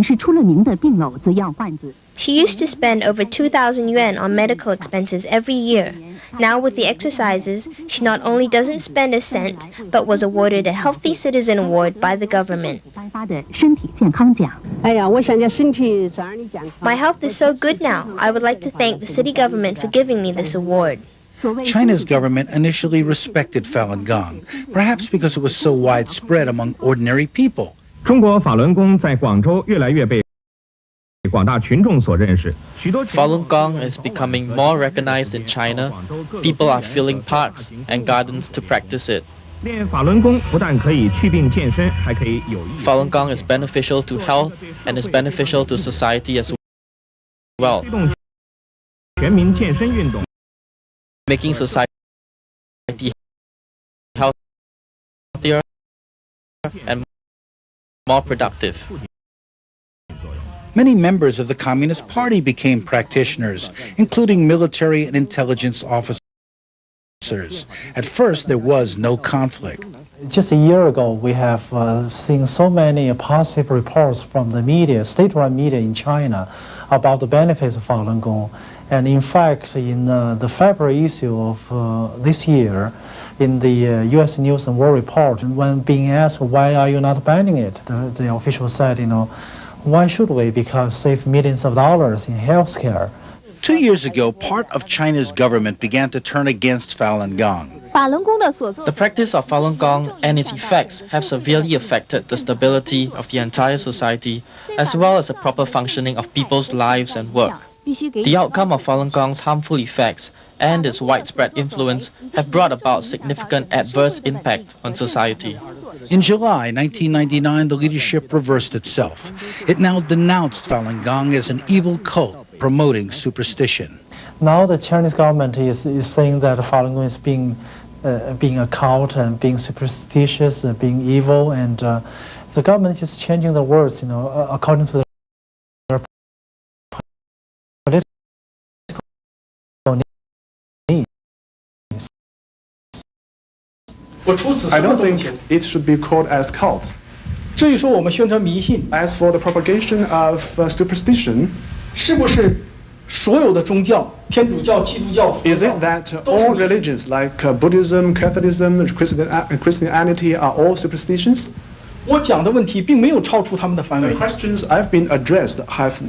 是出了名的病篓子药贩子。 She used to spend over 2,000 yuan on medical expenses every year. Now with the exercises, she not only doesn't spend a cent, but was awarded a Healthy Citizen Award by the government. 颁发的身体健康奖。哎呀，我现在身体这样的健康。 My health is so good now. I would like to thank the city government for giving me this award. China's government initially respected Falun Gong, perhaps because it was so widespread among ordinary people. 中国法轮功在广州越来越被广大群众所认识。Falun Gong is becoming more recognized in China. People are filling parks and gardens to practice it. 练法轮功不但可以祛病健身，还可以有益。 Falun Gong is beneficial to health and is beneficial to society as well. 推动全民健身运动。 Making society healthier and more productive. Many members of the Communist Party became practitioners, including military and intelligence officers. At first, there was no conflict. Just a year ago, we have seen so many positive reports from the media, state-run media in China, about the benefits of Falun Gong. And in fact, in the February issue of this year, in the U.S. News and World Report, when being asked why are you not banning it, the official said, why should we? Because save millions of dollars in health care. 2 years ago, part of China's government began to turn against Falun Gong. The practice of Falun Gong and its effects have severely affected the stability of the entire society, as well as the proper functioning of people's lives and work. The outcome of Falun Gong's harmful effects and its widespread influence have brought about significant adverse impact on society. In July 1999, the leadership reversed itself. It now denounced Falun Gong as an evil cult promoting superstition. Now the Chinese government is saying that Falun Gong is being a cult and being superstitious and being evil, and the government is just changing the words, according to their political needs. I don't think it should be called as cult. 至于说我们宣传迷信 As for the propagation of superstition, 是不是所有的宗教，天主教、基督教、佛 is 教 it that all religions like Buddhism, Catholicism, Christianity are all superstitions? 我讲的问题并没有超出他们的范 The 围。 questions I've been addressed have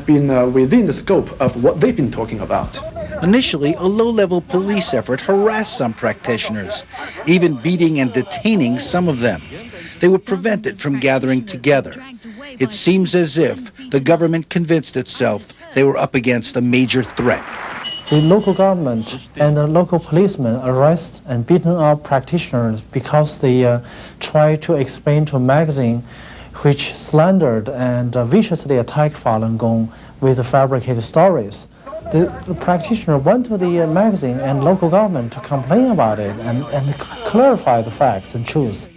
been within the scope of what they've been talking about. Initially, a low-level police effort harassed some practitioners, even beating and detaining some of them. They were prevented from gathering together. It seems as if the government convinced itself they were up against a major threat. The local government and the local policemen arrest and beaten up practitioners because they tried to explain to a magazine which slandered and viciously attacked Falun Gong with fabricated stories. The practitioner went to the magazine and local government to complain about it and clarify the facts and truths.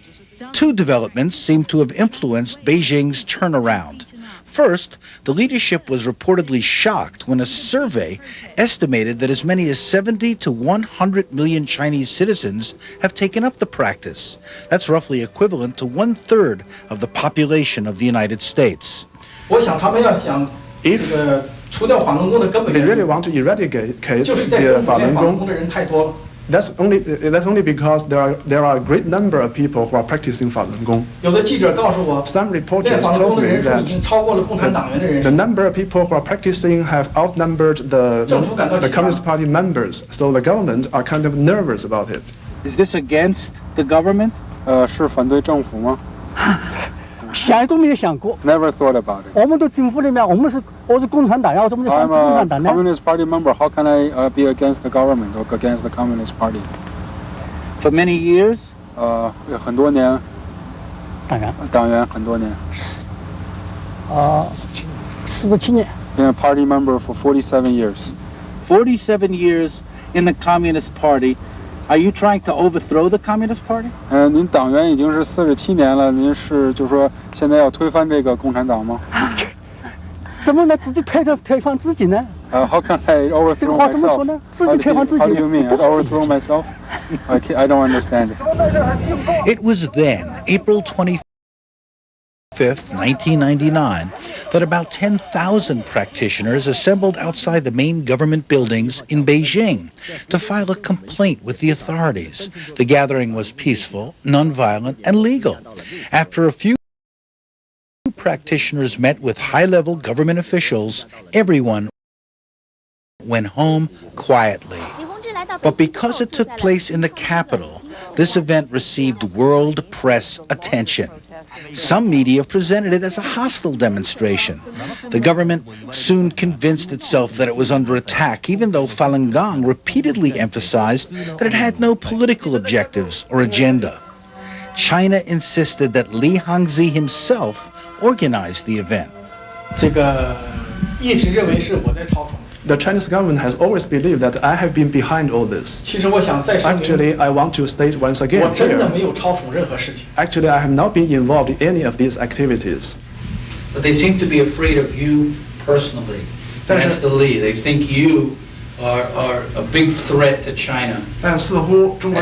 Two developments seem to have influenced Beijing's turnaround. First, the leadership was reportedly shocked when a survey estimated that as many as 70 to 100 million Chinese citizens have taken up the practice. That's roughly equivalent to 1/3 of the population of the United States. 我想他们要想除掉法轮功的根本 They 原 really 因， want to eradicate 就是在 the 中国练 Falun 法轮功 Gong. 的人太多了。 That's only because there are a great number of people who are practicing Falun Gong. 有的记者告诉我， Some 练 reporters 法轮功 told 的 me 人数已 that 经超过了共产党员的人 the 数。 number of people who are practicing have outnumbered the Communist Party members, so the government are kind of nervous about it. Is this against the government? 是反对政府吗？想都没有想过。 Never thought about it. 我们的政府里面，我是共产党呀，我怎么就反 I'm 对共 a 产党呢？ Communist Party member. How can I be against the government or against the Communist Party? For many years? 很多年，党员很多年。47年。 Been a party member for 47 years. 47 years in the Communist Party. Are you trying to overthrow the Communist Party? 您党员已经是47年了，您是就说现在要推翻这个共产党吗？怎么能自己推翻自己呢？ How can I 这个 overthrow 话怎么说 myself? 呢？自己推翻自己。 How do you mean? I overthrow myself? I don't understand it. It was then, April 25th, 25, 1999, that about 10,000 practitioners assembled outside the main government buildings in Beijing to file a complaint with the authorities. The gathering was peaceful, nonviolent, and legal. After a few practitioners met with high-level government officials, everyone went home quietly. But because it took place in the capital, this event received world press attention. Some media presented it as a hostile demonstration. The government soon convinced itself that it was under attack, even though Falun Gong repeatedly emphasized that it had no political objectives or agenda. China insisted that Li Hangzhi himself organized the event. The Chinese government has always believed that I have been behind all this. Actually, I want to state once again here, actually, I have not been involved in any of these activities. But they seem to be afraid of you personally. That's the Li. They think you are a big threat to China. A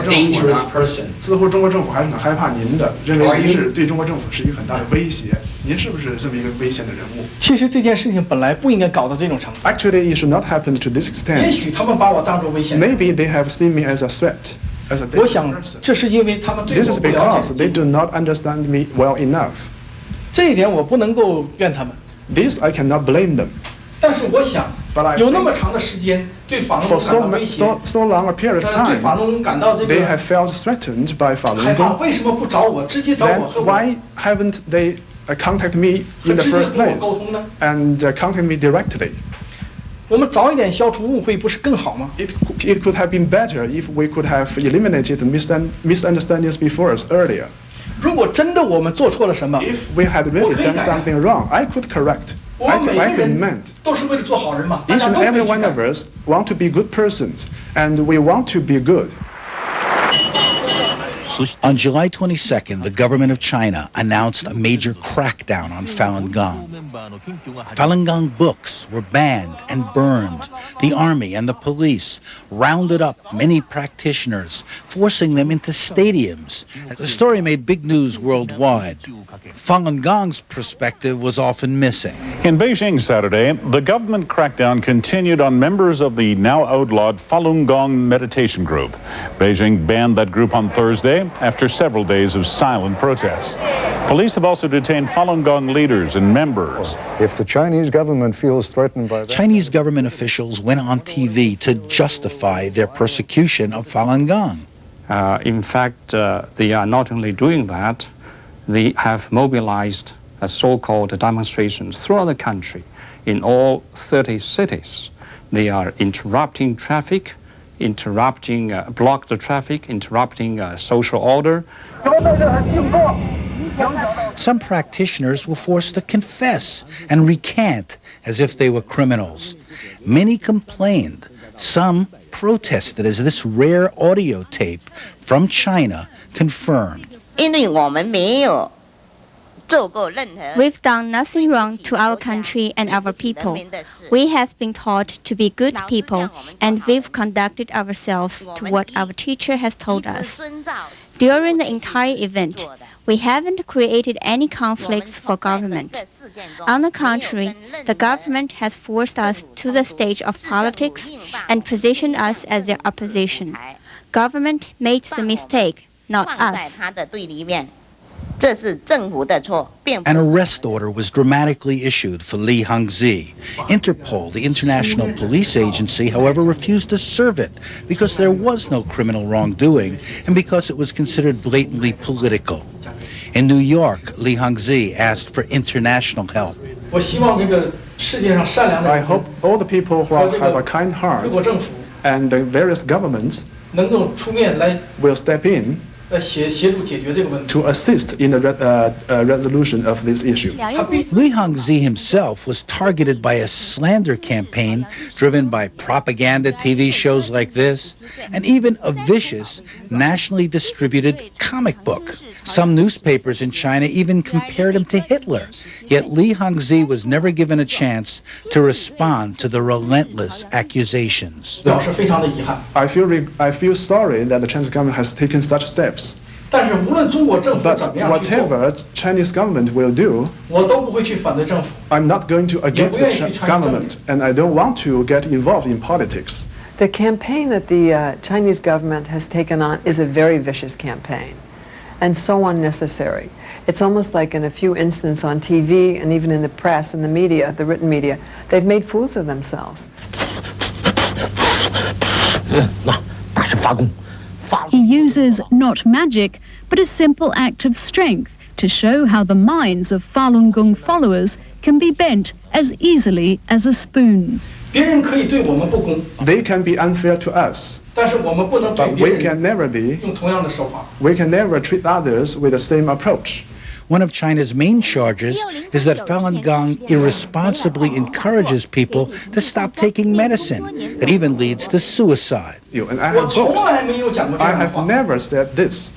dangerous person. 似乎中国政府还是很害怕您的，认为您是对中国政府是一个很大的威胁。您是不是这么一个危险的人物？其实这件事情本来不应该搞到这种程度。Actually, it should not happen to this extent. 也许他们把我当作危险。Maybe they have seen me as a threat, as a dangerous person. 我想这是因为他们对我 This is 不了解。 because they do not understand me well enough. 这一点我不能够怨他们。 This I cannot blame them. 但是我想，有那么长的时间对法轮 For 功感到威胁， so long a period of 对法 time, 轮功感到这 they 个 have felt threatened by 害 Falun 怕， Gong. 为什么不找我，直接找 Then 我和我 why haven't they contact me 和 in the 直接 first 跟我 place 沟通呢？ and contact me directly? 我们早一点消除误会，不是更好吗？ It could have been better if we could have eliminated misunderstandings before us earlier. 如果真的我们做错了什么， If we had really done something wrong, I could correct. 我们每 I 个 could 人 mend. 都是为了做好人嘛，大 Each 家 and 都可以 every 去 one 改 of us want to be good persons, and we want to be good. On July 22nd, the government of China announced a major crackdown on Falun Gong. Falun Gong books were banned and burned. The army and the police rounded up many practitioners, forcing them into stadiums. The story made big news worldwide. Falun Gong's perspective was often missing. In Beijing Saturday, the government crackdown continued on members of the now outlawed Falun Gong meditation group. Beijing banned that group on Thursday after several days of silent protests. Police have also detained Falun Gong leaders and members. If the Chinese government feels threatened by that... Chinese government officials went on TV to justify their persecution of Falun Gong. In fact, they are not only doing that, they have mobilized so-called demonstrations throughout the country in all 30 cities. They are interrupting traffic, block the traffic, interrupting social order. Some practitioners were forced to confess and recant as if they were criminals. Many complained. Some protested, as this rare audio tape from China confirmed. We've done nothing wrong to our country and our people. We have been taught to be good people, and we've conducted ourselves to what our teacher has told us. During the entire event, we haven't created any conflicts for government. On the contrary, the government has forced us to the stage of politics and positioned us as their opposition. Government made the mistake, not us. An arrest order was dramatically issued for Li Hangzhi. Interpol, the international police agency, however, refused to serve it because there was no criminal wrongdoing and because it was considered blatantly political. In New York, Li Hangzhi asked for international help. I hope all the people who have a kind heart and the various governments will step in to assist in the resolution of this issue. Li Hangzhi himself was targeted by a slander campaign driven by propaganda TV shows like this, and even a vicious, nationally distributed comic book. Some newspapers in China even compared him to Hitler, yet Li Hangzhi was never given a chance to respond to the relentless accusations. I feel sorry that the Chinese government has taken such steps. 但是无论中国政府 But 怎么样去做， whatever Chinese government will do, 我都不会去反对政府。 I'm not going to against the government, and I don't want to get involved in politics. The campaign that the Chinese government has taken on is a very vicious campaign and so unnecessary. It's almost like in a few instances on TV and even in the press and the media, the written media, they've made fools of themselves. He uses not magic, but a simple act of strength to show how the minds of Falun Gong followers can be bent as easily as a spoon. 别人可以对我们不公， They can be unfair to us, 但是我们不能对 but 别 we 人 can never be. 用同样的手法。 We can never treat others with the same approach. One of China's main charges is that Falun Gong irresponsibly encourages people to stop taking medicine. That even leads to suicide. And I have both. I have never said this.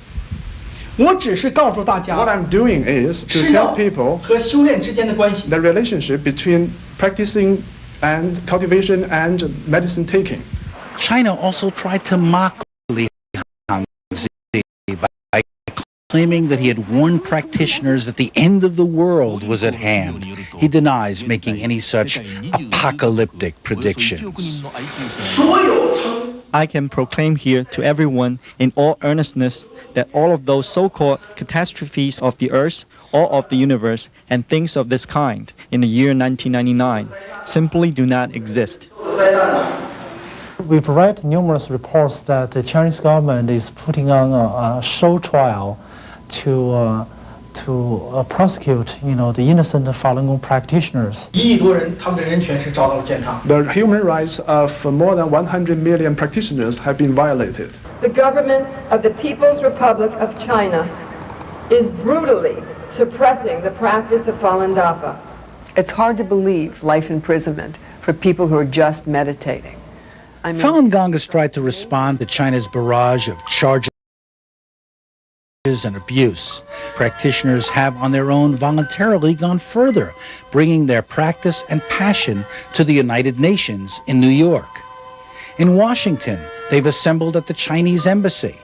我只是告诉大家 What I'm doing is to 吃 tell 药 people 和修炼之间的关系。 the relationship between practicing and cultivation and medicine taking. China also tried to mock Li Hangzi by claiming that he had warned practitioners that the end of the world was at hand. He denies making any such apocalyptic predictions. I can proclaim here to everyone in all earnestness that all of those so-called catastrophes of the earth or of the universe and things of this kind in the year 1999 simply do not exist. We've read numerous reports that the Chinese government is putting on a show trial to prosecute, the innocent Falun Gong practitioners. 1亿多人，他们的人权是遭到践踏。 The human rights of more than 100 million practitioners have been violated. The government of the People's Republic of China is brutally suppressing the practice of Falun Dafa. It's hard to believe life imprisonment for people who are just meditating. Falun Gong has tried to respond to China's barrage of charges and abuse. Practitioners have on their own voluntarily gone further, bringing their practice and passion to the United Nations in New York. In Washington, they've assembled at the Chinese embassy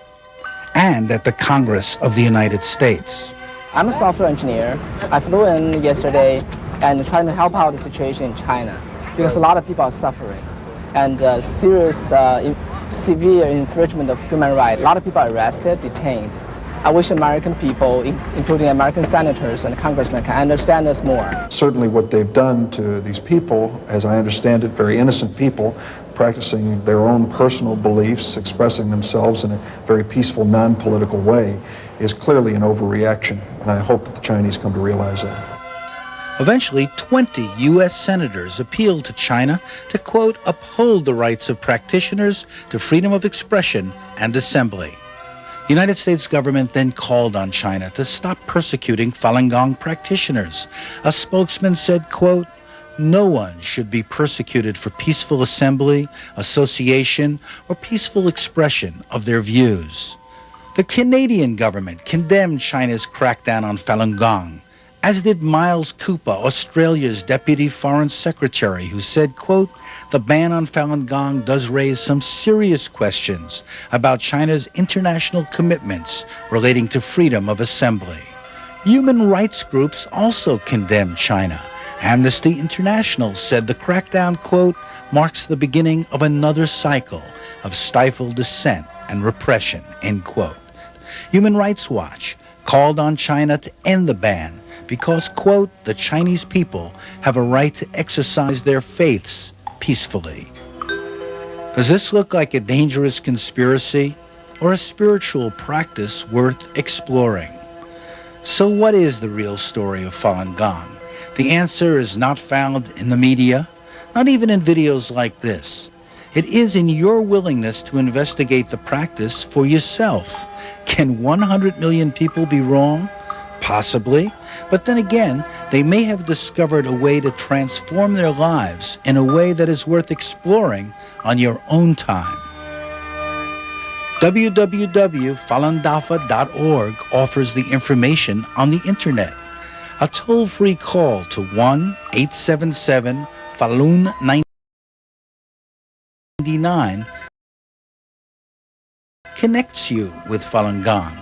and at the Congress of the United States. I'm a software engineer. I flew in yesterday and trying to help out the situation in China because a lot of people are suffering and serious, severe infringement of human rights. A lot of people are arrested, detained. I wish American people, including American senators and congressmen, can understand us more. Certainly what they've done to these people, as I understand it, very innocent people, practicing their own personal beliefs, expressing themselves in a very peaceful, non-political way, is clearly an overreaction, and I hope that the Chinese come to realize that. Eventually, 20 U.S. senators appealed to China to, quote, uphold the rights of practitioners to freedom of expression and assembly. The United States government then called on China to stop persecuting Falun Gong practitioners. A spokesman said, quote, no one should be persecuted for peaceful assembly, association, or peaceful expression of their views. The Canadian government condemned China's crackdown on Falun Gong, as did Miles Coupa, Australia's Deputy Foreign Secretary, who said, quote, the ban on Falun Gong does raise some serious questions about China's international commitments relating to freedom of assembly. Human rights groups also condemned China. Amnesty International said the crackdown, quote, marks the beginning of another cycle of stifled dissent and repression, end quote. Human Rights Watch called on China to end the ban because, quote, the Chinese people have a right to exercise their faiths peacefully. Does this look like a dangerous conspiracy or a spiritual practice worth exploring? So what is the real story of Falun Gong? The answer is not found in the media, not even in videos like this. It is in your willingness to investigate the practice for yourself. Can 100 million people be wrong? Possibly. But then again, they may have discovered a way to transform their lives in a way that is worth exploring on your own time. www.falundafa.org offers the information on the internet. A toll-free call to 1-877-FALUN-99 connects you with Falun Gong.